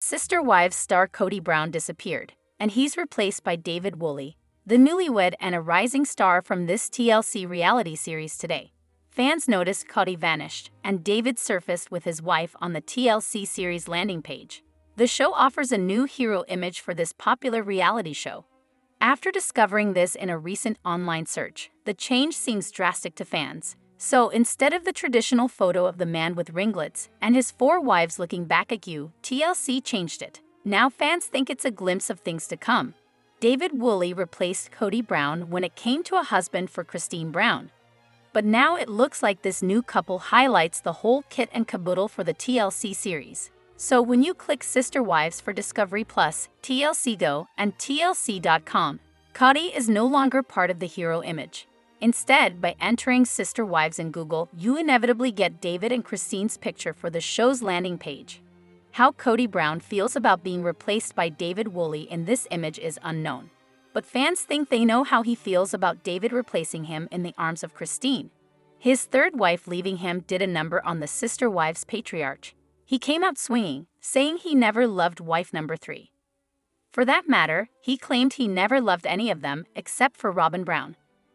Sister Wives star Kody Brown disappeared, and he's replaced by David Woolley, the newlywed and a rising star from this TLC reality series today. Fans noticed Kody vanished, and David surfaced with his wife on the TLC series landing page. The show offers a new hero image for this popular reality show. After discovering this in a recent online search, the change seems drastic to fans. So instead of the traditional photo of the man with ringlets and his 4 wives looking back at you, TLC changed it. Now fans think it's a glimpse of things to come. David Woolley replaced Kody Brown when it came to a husband for Garrison Brown. But now it looks like this new couple highlights the whole kit and caboodle for the TLC series. So when you click Sister Wives for Discovery Plus, TLC Go, and TLC.com, Kody is no longer part of the hero image. Instead, by entering Sister Wives in Google, you inevitably get David and Garrison's picture for the show's landing page. How Kody Brown feels about being replaced by David Woolley in this image is unknown. But fans think they know how he feels about David replacing him in the arms of Garrison. His third wife leaving him did a number on the Sister Wives patriarch. He came out swinging, saying he never loved wife number 3. For that matter, he claimed he never loved any of them except for Robyn Brown.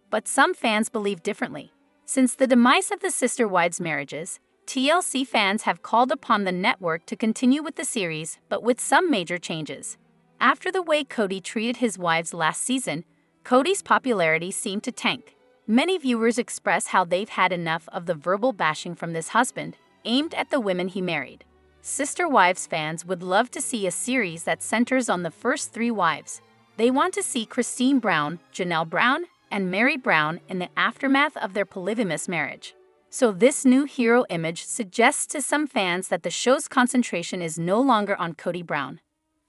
But some fans believe differently. Since the demise of the Sister Wives marriages, TLC fans have called upon the network to continue with the series, but with some major changes. After the way Kody treated his wives last season, Kody's popularity seemed to tank. Many viewers express how they've had enough of the verbal bashing from this husband, aimed at the women he married. Sister Wives fans would love to see a series that centers on the first 3 wives. They want to see Garrison Brown, Janelle Brown, and Meri Brown in the aftermath of their polygamous marriage. So this new hero image suggests to some fans that the show's concentration is no longer on Kody Brown.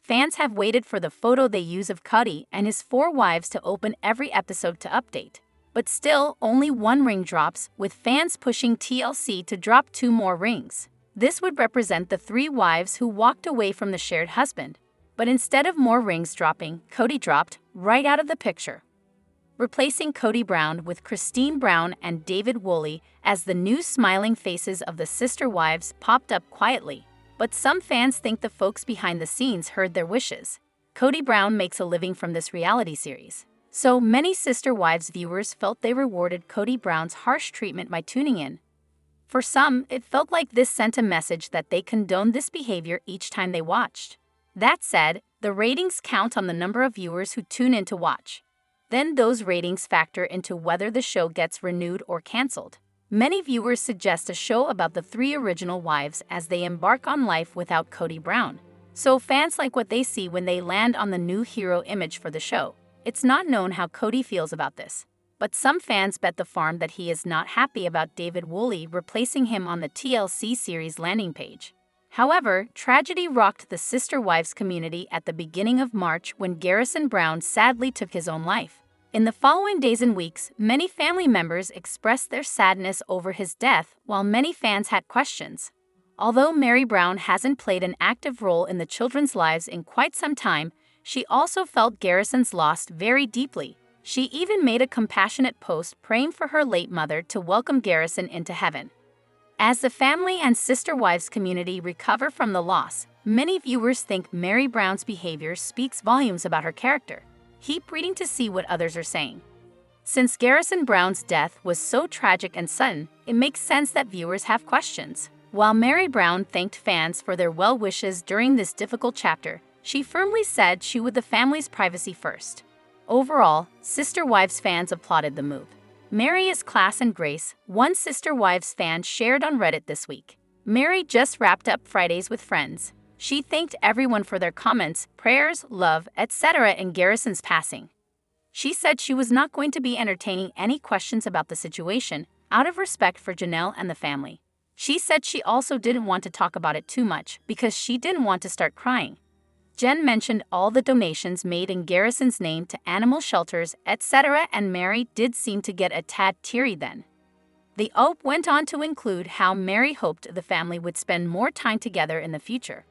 Fans have waited for the photo they use of Kody and his 4 wives to open every episode to update. But still, only 1 ring drops, with fans pushing TLC to drop 2 more rings. This would represent the 3 wives who walked away from the shared husband. But instead of more rings dropping, Kody dropped right out of the picture, replacing Kody Brown with Garrison Brown and David Woolley as the new smiling faces of the Sister Wives popped up quietly. But some fans think the folks behind the scenes heard their wishes. Kody Brown makes a living from this reality series. So many Sister Wives viewers felt they rewarded Kody Brown's harsh treatment by tuning in. For some, it felt like this sent a message that they condoned this behavior each time they watched. That said, the ratings count on the number of viewers who tune in to watch. Then those ratings factor into whether the show gets renewed or canceled. Many viewers suggest a show about the 3 original wives as they embark on life without Kody Brown. So fans like what they see when they land on the new hero image for the show. It's not known how Kody feels about this. But some fans bet the farm that he is not happy about David Woolley replacing him on the TLC series landing page. However, tragedy rocked the Sister Wives community at the beginning of March when Garrison Brown sadly took his own life. In the following days and weeks, many family members expressed their sadness over his death, while many fans had questions. Although Meri Brown hasn't played an active role in the children's lives in quite some time, she also felt Garrison's loss very deeply. She even made a compassionate post praying for her late mother to welcome Garrison into heaven. As the family and Sister Wives community recover from the loss, many viewers think Meri Brown's behavior speaks volumes about her character. Keep reading to see what others are saying. Since Garrison Brown's death was so tragic and sudden, it makes sense that viewers have questions. While Meri Brown thanked fans for their well wishes during this difficult chapter, she firmly said she would the family's privacy first. Overall, Sister Wives fans applauded the move. Meri is class and grace, one Sister Wives fan shared on Reddit this week. Meri just wrapped up Fridays with friends. She thanked everyone for their comments, prayers, love, etc. in Garrison's passing. She said she was not going to be entertaining any questions about the situation, out of respect for Janelle and the family. She said she also didn't want to talk about it too much because she didn't want to start crying. Jen mentioned all the donations made in Garrison's name to animal shelters, etc., and Meri did seem to get a tad teary then. The OP went on to include how Meri hoped the family would spend more time together in the future.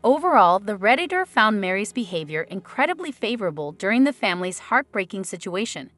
Overall, the Redditor found Meri's behavior incredibly favorable during the family's heartbreaking situation.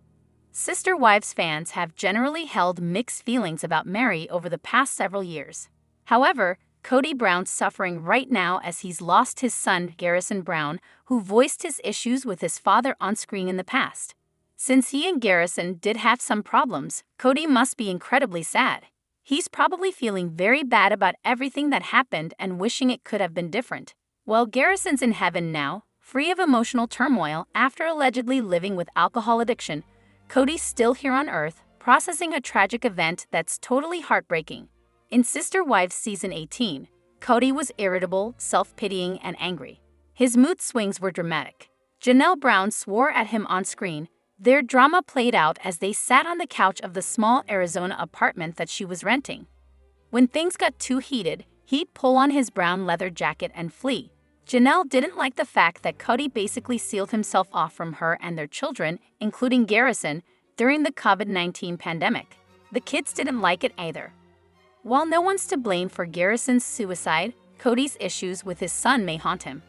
Sister Wives fans have generally held mixed feelings about Meri over the past several years. However, Kody Brown's suffering right now as he's lost his son, Garrison Brown, who voiced his issues with his father on screen in the past. Since he and Garrison did have some problems, Kody must be incredibly sad. He's probably feeling very bad about everything that happened and wishing it could have been different. While Garrison's in heaven now, free of emotional turmoil after allegedly living with alcohol addiction, Kody's still here on Earth, processing a tragic event that's totally heartbreaking. In Sister Wives Season 18, Kody was irritable, self-pitying, and angry. His mood swings were dramatic. Janelle Brown swore at him on screen. Their drama played out as they sat on the couch of the small Arizona apartment that she was renting. When things got too heated, he'd pull on his brown leather jacket and flee. Janelle didn't like the fact that Kody basically sealed himself off from her and their children, including Garrison, during the COVID-19 pandemic. The kids didn't like it either. While no one's to blame for Garrison's suicide, Kody's issues with his son may haunt him.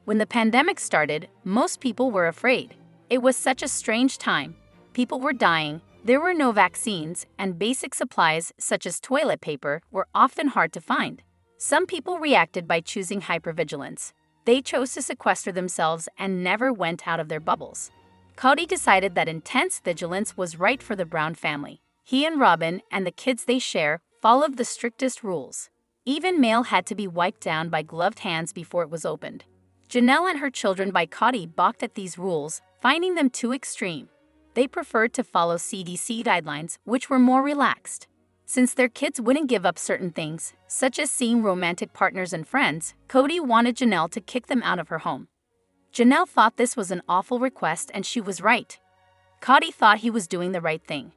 When the pandemic started, most people were afraid. It was such a strange time. People were dying, there were no vaccines, and basic supplies such as toilet paper were often hard to find. Some people reacted by choosing hypervigilance. They chose to sequester themselves and never went out of their bubbles. Kody decided that intense vigilance was right for the Brown family. He and Robyn and the kids they share followed the strictest rules. Even mail had to be wiped down by gloved hands before it was opened. Janelle and her children by Kody balked at these rules, finding them too extreme. They preferred to follow CDC guidelines, which were more relaxed. Since their kids wouldn't give up certain things, such as seeing romantic partners and friends, Kody wanted Janelle to kick them out of her home. Janelle thought this was an awful request, and she was right. Kody thought he was doing the right thing.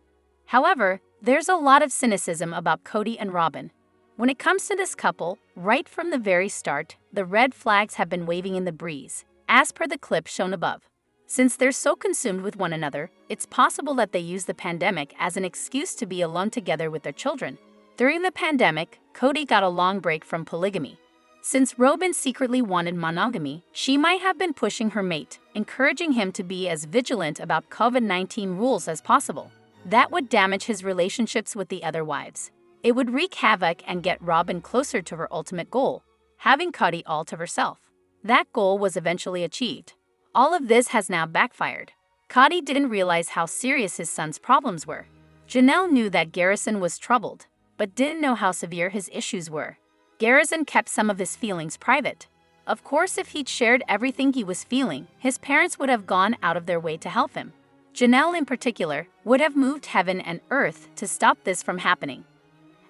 However, there's a lot of cynicism about Kody and Robyn. When it comes to this couple, right from the very start, the red flags have been waving in the breeze, as per the clip shown above. Since they're so consumed with one another, it's possible that they use the pandemic as an excuse to be alone together with their children. During the pandemic, Kody got a long break from polygamy. Since Robyn secretly wanted monogamy, she might have been pushing her mate, encouraging him to be as vigilant about COVID-19 rules as possible. That would damage his relationships with the other wives. It would wreak havoc and get Robyn closer to her ultimate goal, having Kody all to herself. That goal was eventually achieved. All of this has now backfired. Kody didn't realize how serious his son's problems were. Janelle knew that Garrison was troubled, but didn't know how severe his issues were. Garrison kept some of his feelings private. Of course, if he'd shared everything he was feeling, his parents would have gone out of their way to help him. Janelle, in particular, would have moved heaven and earth to stop this from happening.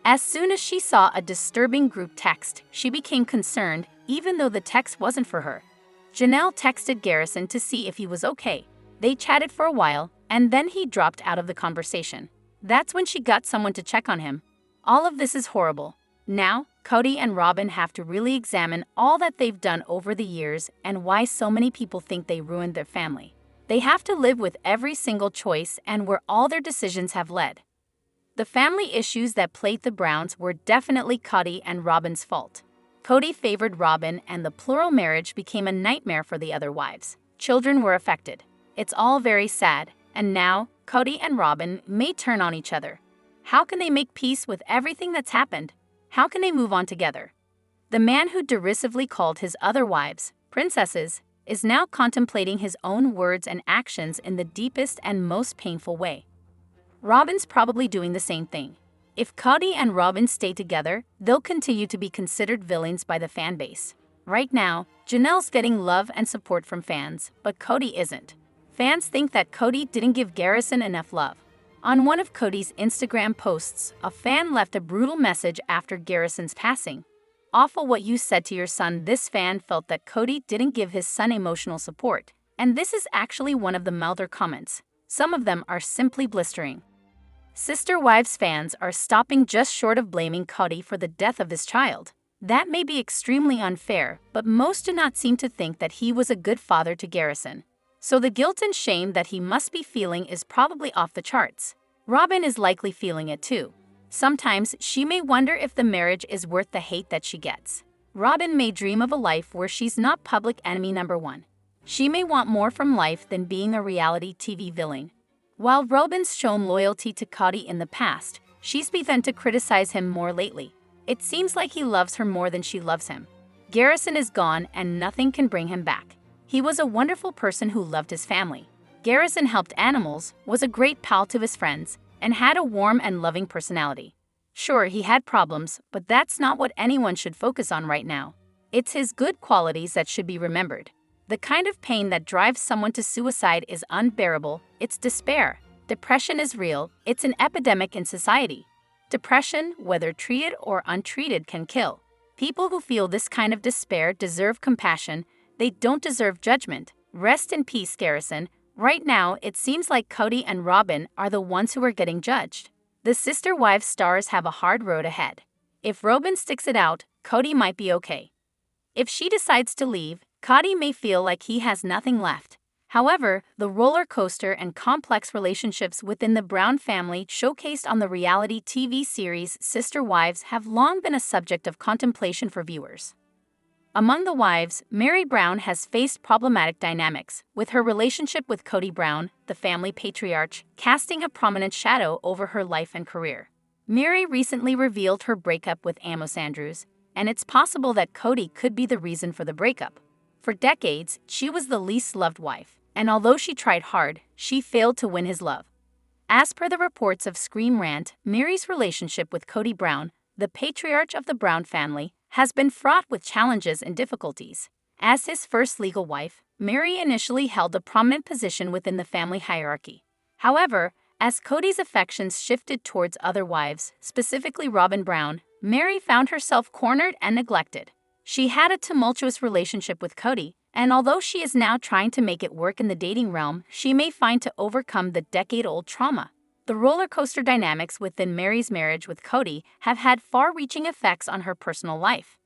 As soon as she saw a disturbing group text, she became concerned, even though the text wasn't for her. Janelle texted Garrison to see if he was okay. They chatted for a while, and then he dropped out of the conversation. That's when she got someone to check on him. All of this is horrible. Now, Kody and Robyn have to really examine all that they've done over the years and why so many people think they ruined their family. They have to live with every single choice and where all their decisions have led. The family issues that plagued the Browns were definitely Kody and Robyn's fault. Kody favored Robyn, and the plural marriage became a nightmare for the other wives. Children were affected. It's all very sad, and now Kody and Robyn may turn on each other. How can they make peace with everything that's happened? How can they move on together? The man who derisively called his other wives princesses is now contemplating his own words and actions in the deepest and most painful way. Robyn's probably doing the same thing. If Kody and Robyn stay together, they'll continue to be considered villains by the fan base. Right now, Janelle's getting love and support from fans, but Kody isn't. Fans think that Kody didn't give Garrison enough love. On one of Kody's Instagram posts, a fan left a brutal message after Garrison's passing. Awful what you said to your son. This fan felt that Kody didn't give his son emotional support, and this is actually one of the milder comments. Some of them are simply blistering. Sister Wives fans are stopping just short of blaming Kody for the death of his child. That may be extremely unfair, but most do not seem to think that he was a good father to Garrison. So the guilt and shame that he must be feeling is probably off the charts. Robyn is likely feeling it too. Sometimes she may wonder if the marriage is worth the hate that she gets. Robyn may dream of a life where she's not public enemy number one. She may want more from life than being a reality TV villain. While Robyn's shown loyalty to Kody in the past, she's begun to criticize him more lately. It seems like he loves her more than she loves him. Garrison is gone and nothing can bring him back. He was a wonderful person who loved his family. Garrison helped animals, was a great pal to his friends, and had a warm and loving personality. Sure, he had problems, but that's not what anyone should focus on right now. It's his good qualities that should be remembered. The kind of pain that drives someone to suicide is unbearable. It's despair. Depression is real. It's an epidemic in society. Depression, whether treated or untreated, can kill. People who feel this kind of despair deserve compassion. They don't deserve judgment. Rest in peace, Garrison. Right now, it seems like Kody and Robyn are the ones who are getting judged. The Sister Wives stars have a hard road ahead. If Robyn sticks it out, Kody might be okay. If she decides to leave, Kody may feel like he has nothing left. However, the roller coaster and complex relationships within the Brown family showcased on the reality TV series Sister Wives have long been a subject of contemplation for viewers. Among the wives, Meri Brown has faced problematic dynamics, with her relationship with Kody Brown, the family patriarch, casting a prominent shadow over her life and career. Meri recently revealed her breakup with Amos Andrews, and it's possible that Kody could be the reason for the breakup. For decades, she was the least loved wife, and although she tried hard, she failed to win his love. As per the reports of Scream Rant, Meri's relationship with Kody Brown, the patriarch of the Brown family, has been fraught with challenges and difficulties. As his first legal wife, Meri initially held a prominent position within the family hierarchy. However, as Kody's affections shifted towards other wives, specifically Robyn Brown, Meri found herself cornered and neglected. She had a tumultuous relationship with Kody, and although she is now trying to make it work in the dating realm, she may find to overcome the decade-old trauma. The roller coaster dynamics within Meri's marriage with Kody have had far-reaching effects on her personal life.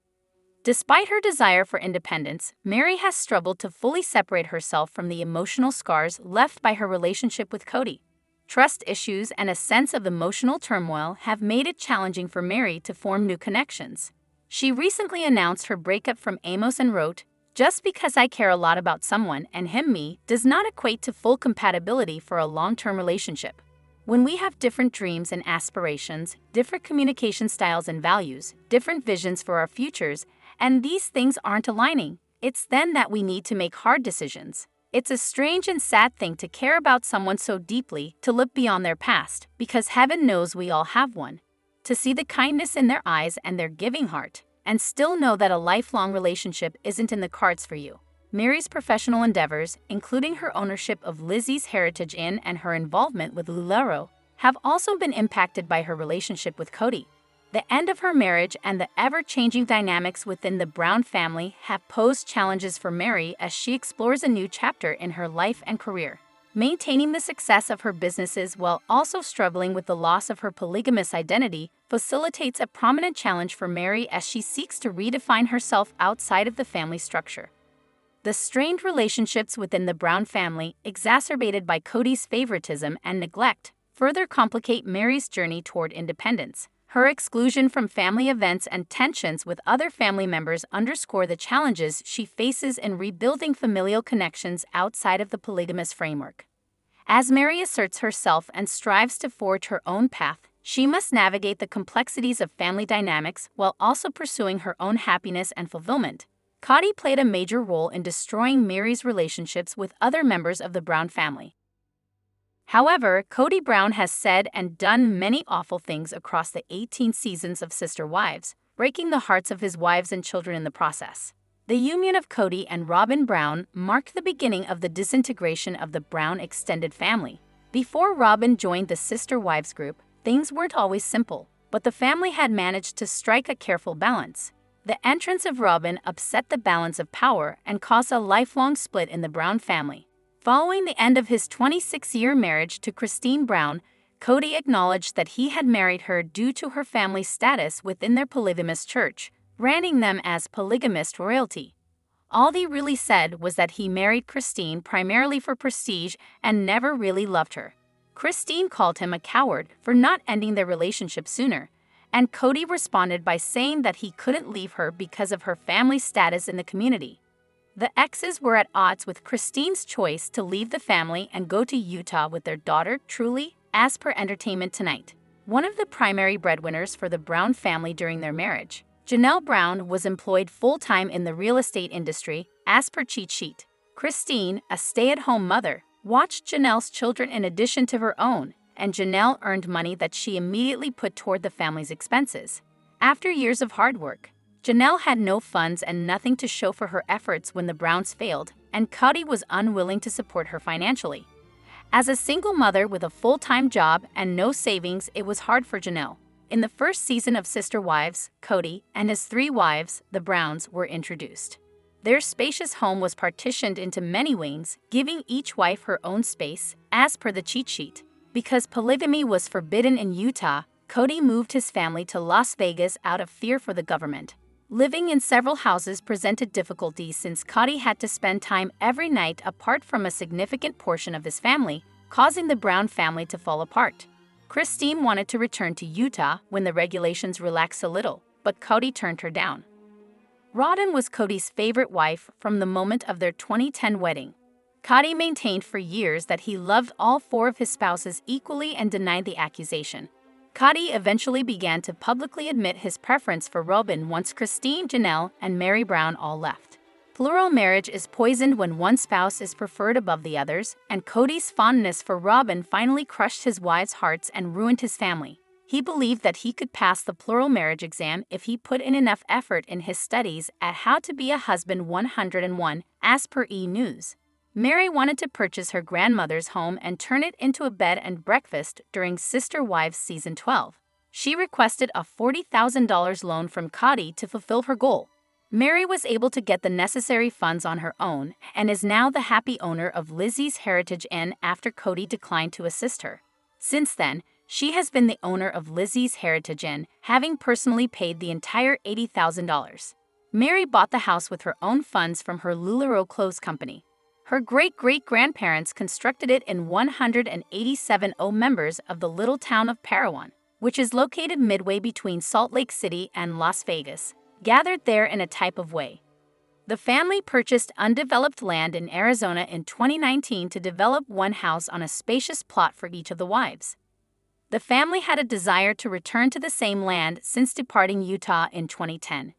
Despite her desire for independence, Meri has struggled to fully separate herself from the emotional scars left by her relationship with Kody. Trust issues and a sense of emotional turmoil have made it challenging for Meri to form new connections. She recently announced her breakup from Amos and wrote, "Just because I care a lot about someone and me does not equate to full compatibility for a long-term relationship. When we have different dreams and aspirations, different communication styles and values, different visions for our futures, and these things aren't aligning, it's then that we need to make hard decisions. It's a strange and sad thing to care about someone so deeply, to look beyond their past, because heaven knows we all have one, to see the kindness in their eyes and their giving heart, and still know that a lifelong relationship isn't in the cards for you." Meri's professional endeavors, including her ownership of Lizzie's Heritage Inn and her involvement with Lulero, have also been impacted by her relationship with Kody. The end of her marriage and the ever-changing dynamics within the Brown family have posed challenges for Meri as she explores a new chapter in her life and career. Maintaining the success of her businesses while also struggling with the loss of her polygamous identity facilitates a prominent challenge for Meri as she seeks to redefine herself outside of the family structure. The strained relationships within the Brown family, exacerbated by Kody's favoritism and neglect, further complicate Meri's journey toward independence. Her exclusion from family events and tensions with other family members underscore the challenges she faces in rebuilding familial connections outside of the polygamous framework. As Meri asserts herself and strives to forge her own path, she must navigate the complexities of family dynamics while also pursuing her own happiness and fulfillment. Kody played a major role in destroying Meri's relationships with other members of the Brown family. However, Kody Brown has said and done many awful things across the 18 seasons of Sister Wives, breaking the hearts of his wives and children in the process. The union of Kody and Robyn Brown marked the beginning of the disintegration of the Brown extended family. Before Robyn joined the Sister Wives group, things weren't always simple, but the family had managed to strike a careful balance. The entrance of Robyn upset the balance of power and caused a lifelong split in the Brown family. Following the end of his 26-year marriage to Christine Brown, Kody acknowledged that he had married her due to her family's status within their polygamous church, branding them as polygamist royalty. All he really said was that he married Christine primarily for prestige and never really loved her. Christine called him a coward for not ending their relationship sooner, and Kody responded by saying that he couldn't leave her because of her family's status in the community. The exes were at odds with Christine's choice to leave the family and go to Utah with their daughter, Truly, as per Entertainment Tonight. one of the primary breadwinners for the Brown family during their marriage. Janelle Brown was employed full-time in the real estate industry, as per cheat sheet. Christine, a stay-at-home mother, watched Janelle's children in addition to her own, and Janelle earned money that she immediately put toward the family's expenses. After years of hard work, Janelle had no funds and nothing to show for her efforts when the Browns failed, and Kody was unwilling to support her financially. As a single mother with a full-time job and no savings, it was hard for Janelle. In the first season of Sister Wives, Kody and his 3 wives, the Browns, were introduced. Their spacious home was partitioned into many wings, giving each wife her own space, as per the cheat sheet. Because polygamy was forbidden in Utah, Kody moved his family to Las Vegas out of fear for the government. Living in several houses presented difficulties since Kody had to spend time every night apart from a significant portion of his family, causing the Brown family to fall apart. Christine wanted to return to Utah when the regulations relaxed a little, but Kody turned her down. Robyn was Kody's favorite wife from the moment of their 2010 wedding. Kody maintained for years that he loved all 4 of his spouses equally and denied the accusation. Kody eventually began to publicly admit his preference for Robyn once Christine, Janelle, and Meri Brown all left. Plural marriage is poisoned when one spouse is preferred above the others, and Kody's fondness for Robyn finally crushed his wives' hearts and ruined his family. He believed that he could pass the plural marriage exam if he put in enough effort in his studies at How to Be a Husband 101, as per E! News. Meri wanted to purchase her grandmother's home and turn it into a bed and breakfast during Sister Wives Season 12. She requested a $40,000 loan from Kody to fulfill her goal. Meri was able to get the necessary funds on her own and is now the happy owner of Lizzie's Heritage Inn after Kody declined to assist her. Since then, she has been the owner of Lizzie's Heritage Inn, having personally paid the entire $80,000. Meri bought the house with her own funds from her LuLaRoe Clothes Company. Her great-great-grandparents constructed it in 187 members of the little town of Parowan, which is located midway between Salt Lake City and Las Vegas, gathered there in a type of way. The family purchased undeveloped land in Arizona in 2019 to develop one house on a spacious plot for each of the wives. The family had a desire to return to the same land since departing Utah in 2010.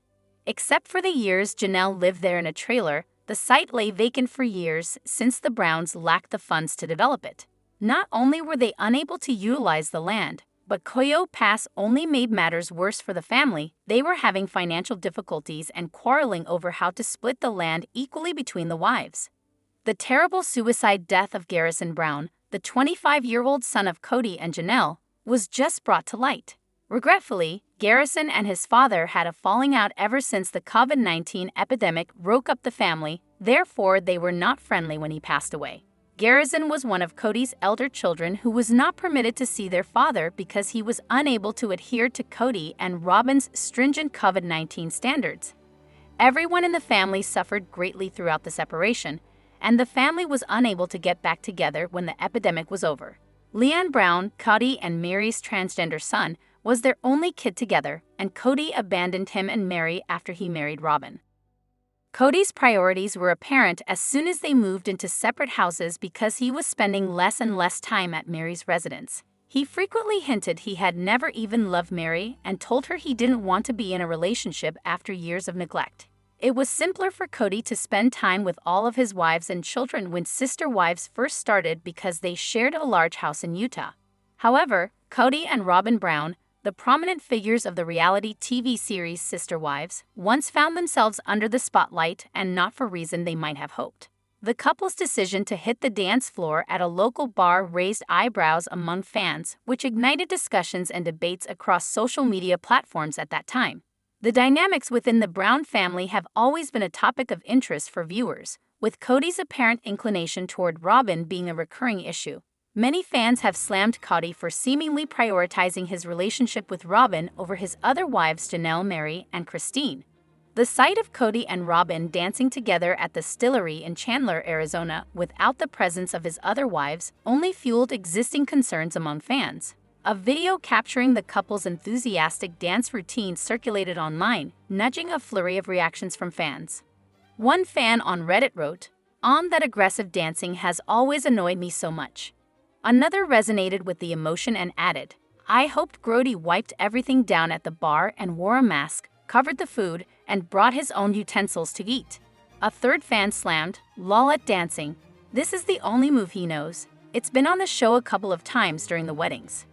Except for the years Janelle lived there in a trailer, the site lay vacant for years since the Browns lacked the funds to develop it. Not only were they unable to utilize the land, but Coyote Pass only made matters worse for the family. They were having financial difficulties and quarreling over how to split the land equally between the wives. The terrible suicide death of Garrison Brown, the 25-year-old son of Kody and Janelle, was just brought to light. Regretfully, Garrison and his father had a falling out ever since the COVID-19 epidemic broke up the family, therefore they were not friendly when he passed away. Garrison was one of Kody's elder children who was not permitted to see their father because he was unable to adhere to Kody and Robyn's stringent COVID-19 standards. Everyone in the family suffered greatly throughout the separation, and the family was unable to get back together when the epidemic was over. Leanne Brown, Kody and Meri's transgender son, was their only kid together, and Kody abandoned him and Meri after he married Robyn. Kody's priorities were apparent as soon as they moved into separate houses because he was spending less and less time at Meri's residence. He frequently hinted he had never even loved Meri and told her he didn't want to be in a relationship after years of neglect. It was simpler for Kody to spend time with all of his wives and children when Sister Wives first started because they shared a large house in Utah. However, Kody and Robyn Brown, the prominent figures of the reality TV series Sister Wives, once found themselves under the spotlight and not for reason they might have hoped. The couple's decision to hit the dance floor at a local bar raised eyebrows among fans, which ignited discussions and debates across social media platforms at that time. The dynamics within the Brown family have always been a topic of interest for viewers, with Kody's apparent inclination toward Robyn being a recurring issue. Many fans have slammed Kody for seemingly prioritizing his relationship with Robyn over his other wives Janelle, Meri, and Christine. The sight of Kody and Robyn dancing together at the Stillery in Chandler, Arizona, without the presence of his other wives, only fueled existing concerns among fans. A video capturing the couple's enthusiastic dance routine circulated online, nudging a flurry of reactions from fans. One fan on Reddit wrote, "That aggressive dancing has always annoyed me so much." Another resonated with the emotion and added, I hoped Kody wiped everything down at the bar and wore a mask, covered the food, and brought his own utensils to eat. A third fan slammed, "Lol at dancing. This is the only move he knows. It's been on the show a couple of times during the weddings.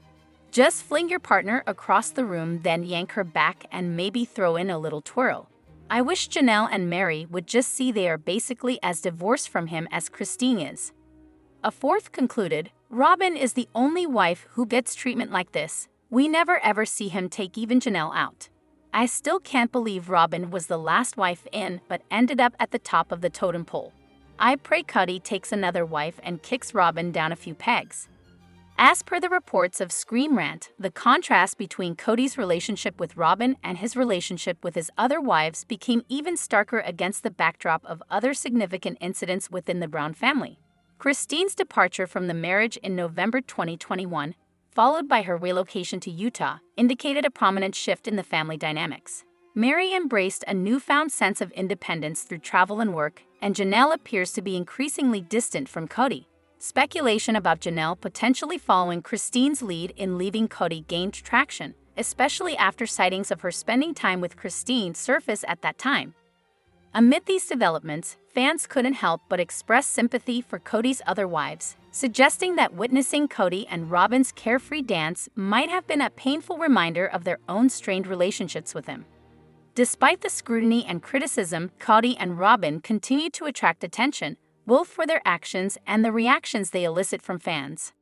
Just fling your partner across the room, then yank her back and maybe throw in a little twirl." I wish Janelle and Meri would just see they are basically as divorced from him as Christine is. A fourth concluded, "Robyn is the only wife who gets treatment like this. We never ever see him take even Janelle out. I still can't believe Robyn was the last wife in but ended up at the top of the totem pole. I pray Kody takes another wife and kicks Robyn down a few pegs." As per the reports of Scream Rant, the contrast between Kody's relationship with Robyn and his relationship with his other wives became even starker against the backdrop of other significant incidents within the Brown family. Christine's departure from the marriage in November 2021, followed by her relocation to Utah, indicated a prominent shift in the family dynamics. Meri embraced a newfound sense of independence through travel and work, and Janelle appears to be increasingly distant from Kody. Speculation about Janelle potentially following Christine's lead in leaving Kody gained traction, especially after sightings of her spending time with Christine surfaced at that time. Amid these developments, fans couldn't help but express sympathy for Kody's other wives, suggesting that witnessing Kody and Robyn's carefree dance might have been a painful reminder of their own strained relationships with him. Despite the scrutiny and criticism, Kody and Robyn continue to attract attention, both for their actions and the reactions they elicit from fans.